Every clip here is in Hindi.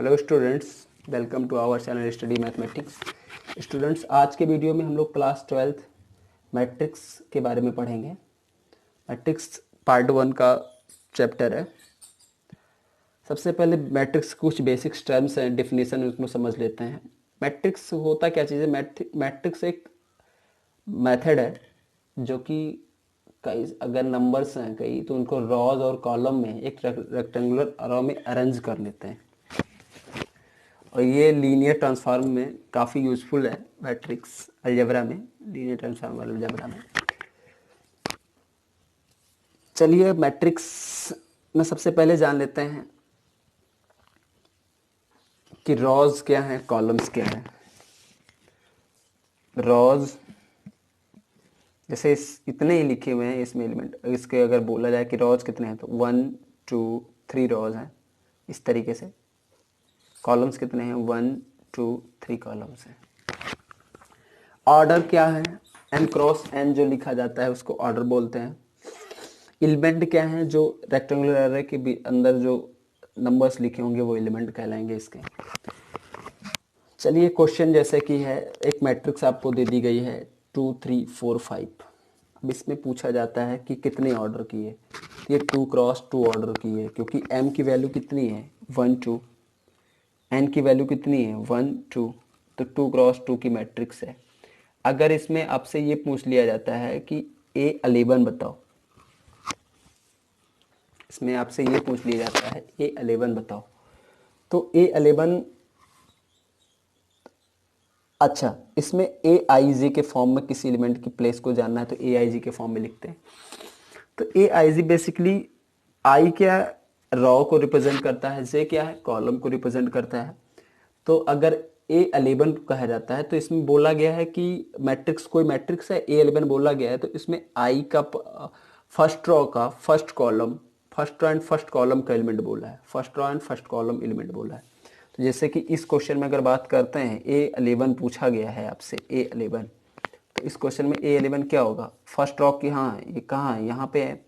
Hello students, welcome to our channel study mathematics. Students, आज के वीडियो में हम लोग क्लास 12th मैट्रिक्स के बारे में पढ़ेंगे। मैट्रिक्स पार्ट 1 का चैप्टर है। सबसे पहले मैट्रिक्स कुछ बेसिक्स टर्म्स हैं, डिफिनीशन उसको समझ लेते हैं। मैट्रिक्स होता क्या चीज़ है? मैट्रिक्स एक मेथड है जो कि कई अगर नंबर्स हैं कई तो उनको रॉज और कॉलम में एक रेक्टेंगुलर रो में अरेंज कर लेते हैं, और ये लीनियर ट्रांसफॉर्म में काफ़ी यूज़फुल है। मैट्रिक्स अलजेब्रा में, लीनियर ट्रांसफॉर्म अलजेब्रा में। चलिए मैट्रिक्स में सबसे पहले जान लेते हैं कि रॉज क्या है, कॉलम्स क्या है। रॉज जैसे इतने ही लिखे हुए हैं इसमें एलिमेंट, इसके अगर बोला जाए कि रॉज कितने हैं तो 1 2 3 रॉज हैं इस तरीके से। कॉलम्स कितने हैं? 1 2 3 कॉलम्स हैं। ऑर्डर क्या है? n क्रॉस n जो लिखा जाता है उसको ऑर्डर बोलते हैं। एलिमेंट क्या है? जो रेक्टेंगुलर एरे के अंदर जो नंबर्स लिखे होंगे वो एलिमेंट कहलाएंगे इसके। चलिए क्वेश्चन जैसे कि है, एक मैट्रिक्स आपको दे दी गई है 2 3 4 5। अब इसमें पूछा जाता है कि कितने ऑर्डर की है। ये 2 क्रॉस 2 ऑर्डर की है क्योंकि m की वैल्यू कितनी है? 1 2। n की वैल्यू कितनी है? 1 2। तो 2 क्रॉस 2 की मैट्रिक्स है। अगर इसमें आपसे ये पूछ लिया जाता है कि A11 बताओ, इसमें आपसे ये पूछ लिया जाता है A11 बताओ, तो A11, अच्छा इसमें AIJ के फॉर्म में किसी एलिमेंट की प्लेस को जानना है तो AIJ के फॉर्म में लिखते हैं। तो AIJ बेसिकली I क्या रॉ को रिप्रेजेंट करता है, J क्या है कॉलम को रिप्रेजेंट करता है। तो अगर A11 कहा जाता है तो इसमें बोला गया है कि मैट्रिक्स कोई मैट्रिक्स है, A11 बोला गया है तो इसमें I का फर्स्ट रो का first column, first row and first column का एलिमेंट बोला है, first row and first column element बोला है। तो जैसे कि इस क्वेश्चन में अगर बात करते हैं A11 पूछा गया है आपसे A11, तो इस क्वेश्चन में A11 क्या होगा? फर्स्ट रो की, हाँ ये कहाँ है? यहाँ पे है।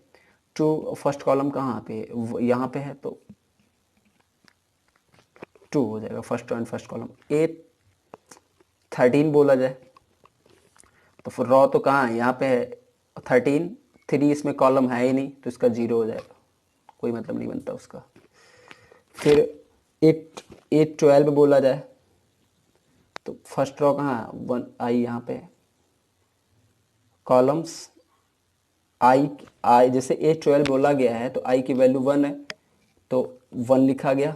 टू फर्स्ट कॉलम कहाँ पे है? यहाँ पे है, तो 2 हो जाएगा first row and first column. A13 बोला जाए तो फिर रॉ तो कहाँ है? यहाँ पे है 13। 3 इसमें कॉलम है ही नहीं तो इसका 0 हो जाएगा, कोई मतलब नहीं बनता उसका। फिर 8 12 बोला जाए तो फर्स्ट रो कहाँ है? 1 I यहाँ पे है। कॉलम्स I जैसे 8 12 बोला गया है तो I की वैल्यू 1 है तो 1 लिखा गया,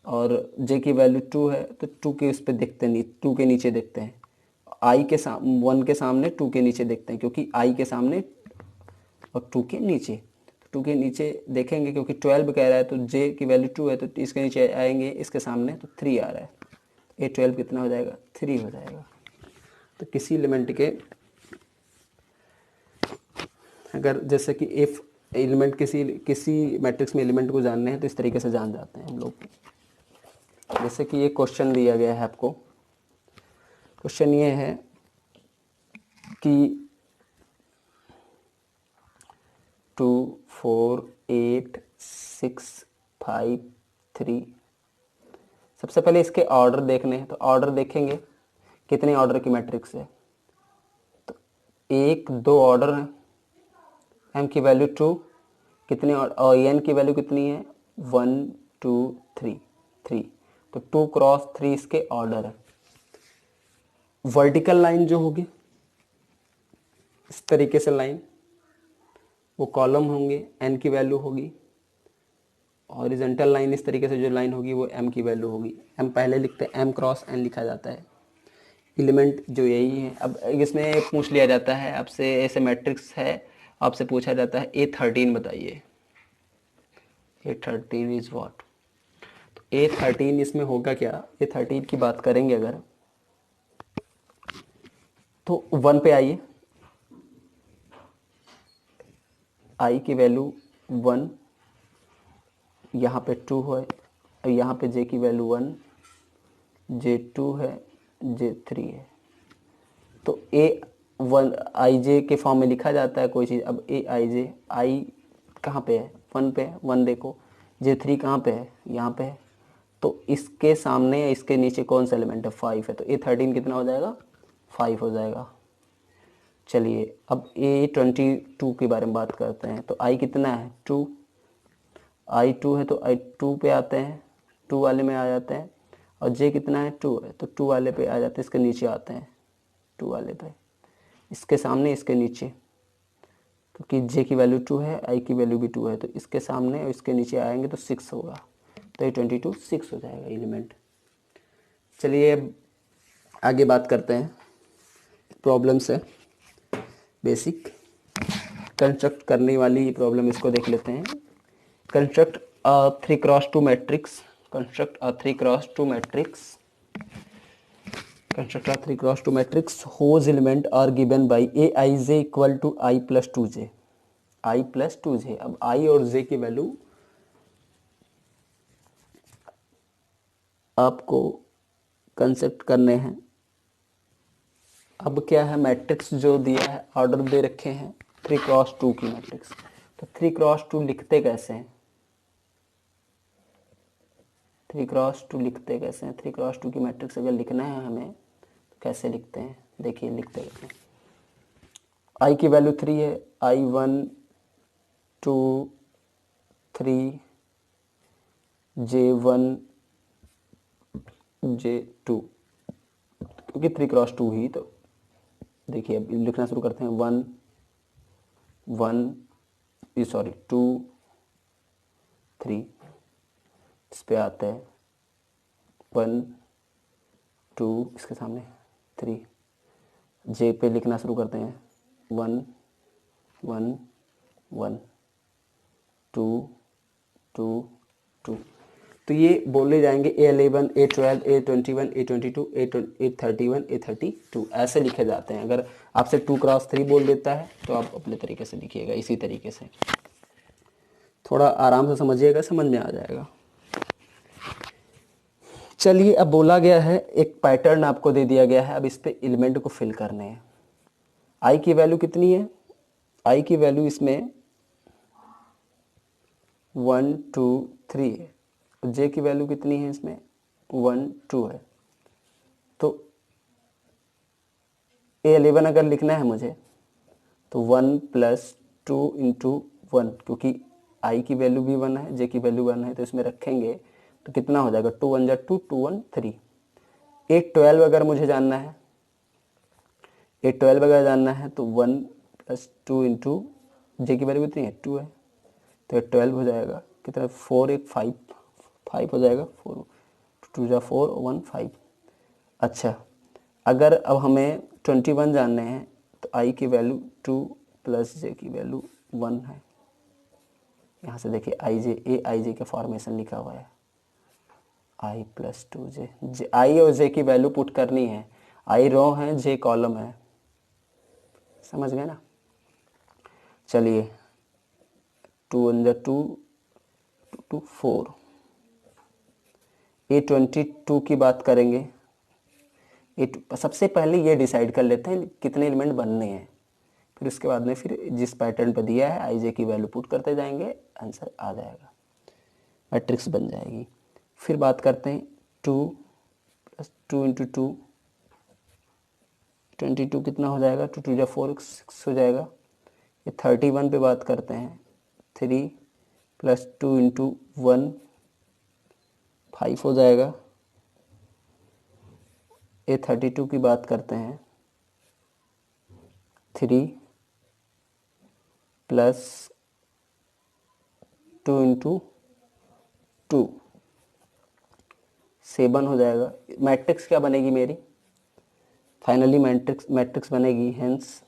और J की वैल्यू 2 है तो 2 के उस पर देखते नहीं, 2 के नीचे देखते हैं। I के 1 के सामने 2 के नीचे देखते हैं क्योंकि I के सामने और 2 के नीचे, तो 2 के नीचे देखेंगे क्योंकि 12 कह रहा है तो J की वैल्यू 2 है तो इसके नीचे आएंगे, इसके सामने तो 3 आ रहा है। A12 कितना हो जाएगा? 3 हो जाएगा। तो किसी एलिमेंट के अगर जैसे कि इफ एलिमेंट किसी मैट्रिक्स में एलिमेंट को जानने हैं तो इस तरीके से जान जाते हैं हम लोग। जैसे कि ये क्वेश्चन दिया गया है आपको। क्वेश्चन ये है कि 2 4 8 6 5 3। सबसे पहले इसके ऑर्डर देखने हैं, तो ऑर्डर देखेंगे कितने ऑर्डर की मैट्रिक्स है। तो 1 2 ऑर्डर है, m की वैल्यू 2, कितने और n की वैल्यू कितनी है? 1 2 3 3। तो 2 क्रॉस 3 इसके ऑर्डर है। वर्टिकल लाइन जो होगी इस तरीके से लाइन, वो कॉलम होंगे, n की वैल्यू होगी। हॉरिजॉन्टल लाइन इस तरीके से जो लाइन होगी वो m की वैल्यू होगी। m पहले लिखते हैं, m क्रॉस n लिखा जाता है। एलिमेंट जो यही है। अब इसमें पूछ लिया जाता है आपसे, ऐसे मैट्रिक्स है, आपसे पूछा जाता है A13 बताइए। A13 is what? तो A13 इसमें होगा क्या? A13 की बात करेंगे अगर तो 1 पे आइए, I की वैल्यू 1, यहाँ पे 2 है, यहाँ पे J की वैल्यू 1, J2 है, J3 है। तो A1 IJ के फॉर्म में लिखा जाता है कोई चीज़। अब AIJ, I कहाँ पे है? 1 पे है, 1 देखो। J3 कहाँ पे है? यहाँ पे है। तो इसके सामने या इसके नीचे कौन सा एलिमेंट है, 5 है, तो A13 कितना हो जाएगा, 5 हो जाएगा। चलिए अब A22 के बारे में बात करते हैं। तो I कितना है, 2, I2 है तो I2 पे आते हैं, 2 वाले में आ जाते हैं, और J कितना है, 2 है, तो 2 वाले पे आ जाते हैं, इसके नीचे आते हैं, 2 वाले पे, इसके सामने इसके नीचे, तो कि J की वैल्यू 2 है, I की वैल्यू भी 2 है, तो इसके सामने और इसके नीचे आएंगे तो 6 होगा, तो A22 6 हो जाएगा एलिमेंट। चलिए अब आगे बात करते हैं, प्रॉब्लम से बेसिक कंस्ट्रक्ट करने वाली प्रॉब्लम, इसको देख लेते हैं। Construct a 3x2 matrix, construct a 3x2 matrix, construct a 3x2 matrix whose element are given by aij equal to I plus 2j, I plus 2j। अब I और j की वैल्यू आपको कंसेप्ट करने हैं। अब क्या है, मैट्रिक्स जो दिया है, ऑर्डर दे रखे हैं 3x2 की मैट्रिक्स, तो 3x2 लिखते कैसे हैं, 3x2 लिखते कैसे हैं, 3x2 की मैट्रिक्स अगर लिखना है हमें तो कैसे लिखते हैं, देखिए लिखते हैं। I की वैल्यू 3 है, I1 2 3 J1 J2, क्योंकि 3x2 ही, तो देखिए अब लिखना शुरू करते हैं। 1 1 सॉरी 2 3, इस पे आते हैं 1 2, इसके सामने 3, J पे लिखना शुरू करते हैं 1 1 1 2 2 2, तो ये बोले जाएंगे A11 A12 A21 A22 A31 A32, ऐसे लिखे जाते हैं। अगर आपसे 2x3 बोल देता है तो आप अपने तरीके से लिखिएगा, इसी तरीके से, थोड़ा आराम से समझिएगा, समझ में आ जाएगा। चलिए अब बोला गया है, एक पैटर्न आपको दे दिया गया है, अब इस पे एलिमेंट को फिल करने हैं। आई की वैल्यू कितनी है, आई की वैल्यू इसमें 1 2 3 है, जे की वैल्यू कितनी है इसमें 1 2 है। तो A11 अगर लिखना है मुझे तो 1 प्लस 2 इंटू 1, क्योंकि आई की वैल्यू भी 1 है, जे की वैल्यू 1 है, तो इसमें रखेंगे तो कितना हो जाएगा, 2 1 जा 2 2 1 3। A12 अगर मुझे जानना है, A12 अगर जानना है तो 1 प्लस 2 इंटू जे की वैल्यू कितनी है 2 है, तो 12 हो जाएगा, कितना 4 1 5 5 हो जाएगा, 4 2 जा 4 1 5। अच्छा अगर अब हमें 21 जानने हैं तो आई की वैल्यू 2 प्लस जे की वैल्यू 1 है। यहाँ से देखिए आई जे का फॉर्मेशन लिखा हुआ है, आई प्लस 2 जे, आई और जे की वैल्यू पुट करनी है, आई रो है जे कॉलम है, समझ गए ना। चलिए 2 1 जा 2 2 4। A22 की बात करेंगे, सबसे पहले ये डिसाइड कर लेते हैं कितने एलिमेंट बनने हैं, फिर उसके बाद में फिर जिस पैटर्न पे दिया है आई जे की वैल्यू पुट करते जाएंगे, आंसर आ जाएगा, मैट्रिक्स बन जाएगी। फिर बात करते हैं 2 प्लस 2 इंटू 2, 22 कितना हो जाएगा, 2 2 जा 4 6 हो जाएगा। ये 31 पे बात करते हैं, 3 प्लस 2 इंटू 1 5 हो जाएगा। A32 की बात करते हैं, 3 प्लस 2 इंटू 2 7 हो जाएगा। मैट्रिक्स क्या बनेगी मेरी, फाइनली मैट्रिक्स बनेगी, हेंस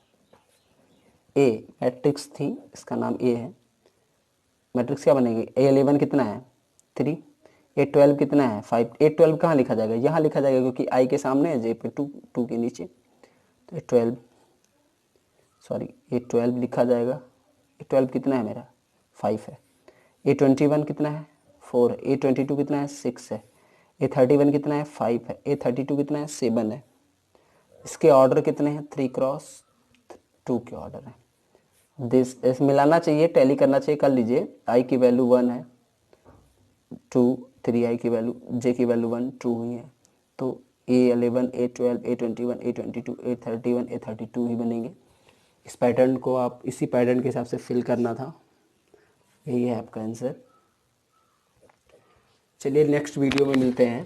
ए मैट्रिक्स थी, इसका नाम ए है, मैट्रिक्स क्या बनेगी, A11 कितना है 3, A12 कितना है 5। A12 कहाँ लिखा जाएगा, यहाँ लिखा जाएगा क्योंकि आई के सामने है, जे पे 2 2 के नीचे, तो A12 लिखा जाएगा। A12 कितना है मेरा 5 है। A21 कितना है 4 है। A22 कितना है 6 है। A31 कितना है 5 है। A32 कितना है 7 है। इसके ऑर्डर कितने हैं 3x2 के ऑर्डर है। मिलाना चाहिए, टैली करना चाहिए, कर लीजिए। आई की वैल्यू 1 है, 2 3i की वैल्यू, जे की वैल्यू 1 ट्रू हुई है, तो A11 A12 A21 A22 A31 A32 ही बनेंगे। इस पैटर्न को आप इसी पैटर्न के हिसाब से फिल करना था, यही है आपका आंसर। चलिए नेक्स्ट वीडियो में मिलते हैं।